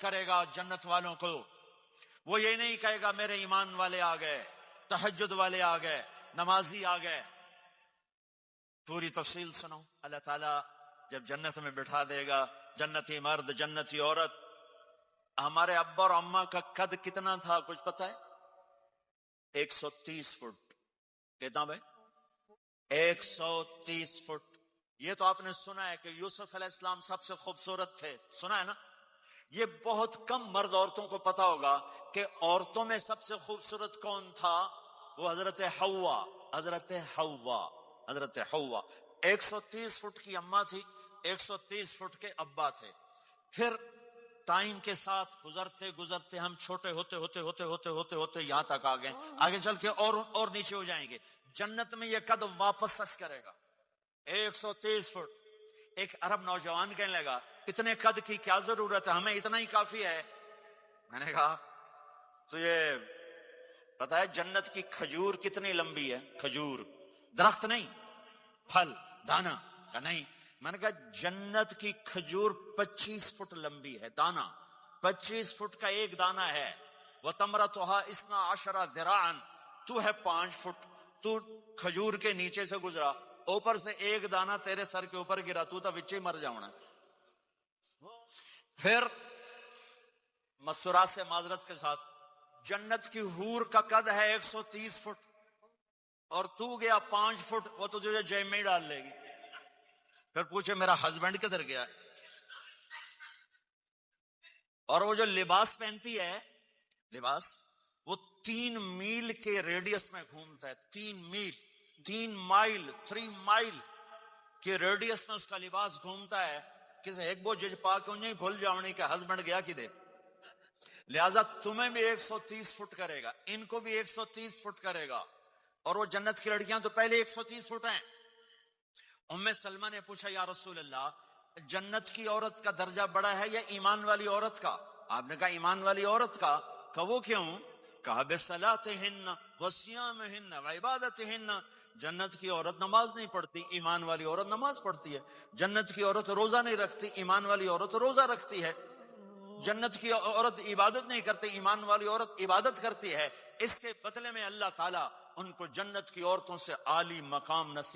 کرے گا جنت والوں کو. وہ یہ نہیں کہے گا میرے ایمان والے آ گئے، تہجد والے آ گئے، نمازی آ گئے. پوری تفصیل سنو. اللہ تعالیٰ جب جنت میں بٹھا دے گا جنتی مرد جنتی عورت. ہمارے ابا اور اماں کا قد کتنا تھا کچھ پتا ہے؟ 130 فٹ. کتنا بھائی؟ 130 فٹ. یہ تو آپ نے سنا ہے کہ یوسف علیہ السلام سب سے خوبصورت تھے، سنا ہے نا؟ یہ بہت کم مرد عورتوں کو پتا ہوگا کہ عورتوں میں سب سے خوبصورت کون تھا. وہ حضرت حوا. حضرت حوا. حضرت حوا 130 فٹ کی اماں تھی، 130 فٹ کے ابا تھے. پھر ٹائم کے ساتھ گزرتے گزرتے ہم چھوٹے ہوتے ہوتے ہوتے ہوتے ہوتے ہوتے یہاں تک آ گئے. آگے چل کے اور نیچے ہو جائیں گے. جنت میں یہ قد واپس سچ کرے گا 130 فٹ. ایک عرب نوجوان کہنے لگا اتنے قد کی کیا ضرورت ہے، ہمیں اتنا ہی کافی ہے. میں نے کہا تو یہ پتا ہے جنت کی کھجور کتنی لمبی ہے؟ کھجور درخت نہیں، پھل دانا کا نہیں. میں نے کہا جنت کی کھجور 25 فٹ لمبی ہے، دانا 25 فٹ کا ایک دانا ہے. وَتَمْرَتُهَا 12 ذِرَاعًا. تو ہے 5 فٹ، تو کھجور کے نیچے سے گزرا، اوپر سے ایک دانا تیرے سر کے اوپر گرا، تو وچے مر جاؤنا. پھر مسورات سے معذرت کے ساتھ جنت کی حور کا قد ہے 130 فٹ اور تو گیا 5 فٹ، وہ تو تجھے جیب میں ہی ڈال لے گی. پھر پوچھے میرا ہسبینڈ کدھر گیا؟ اور وہ جو لباس پہنتی ہے، لباس وہ 3 میل کے ریڈیس میں گھومتا ہے. 3 مائل کے ریڈیس میں اس کا لباس گھومتا ہے. کسی ایک بو جج پا کے انہیں بھول جاؤنی کہ ہسبینڈ گیا کدھر. لہذا تمہیں بھی 130 فٹ کرے گا، ان کو بھی 130 فٹ کرے گا. اور وہ جنت کی لڑکیاں تو پہلے 130 فٹ ہیں. ام سلمہ نے پوچھا یا رسول اللہ جنت کی عورت کا درجہ بڑا ہے یا ایمان والی عورت کا؟ آپ نے کہا ایمان والی عورت کا. کہ وہ کیوں؟ کہا بصلاتہن وصیامہن وعبادتہن. جنت کی عورت نماز نہیں پڑھتی، ایمان والی عورت نماز پڑھتی ہے. جنت کی عورت روزہ نہیں رکھتی، ایمان والی عورت روزہ رکھتی ہے. جنت کی عورت عبادت نہیں کرتی، ایمان والی عورت عبادت کرتی ہے. اس کے بدلے میں اللہ تعالیٰ ان کو جنت کی عورتوں سے عالی مقام نصیب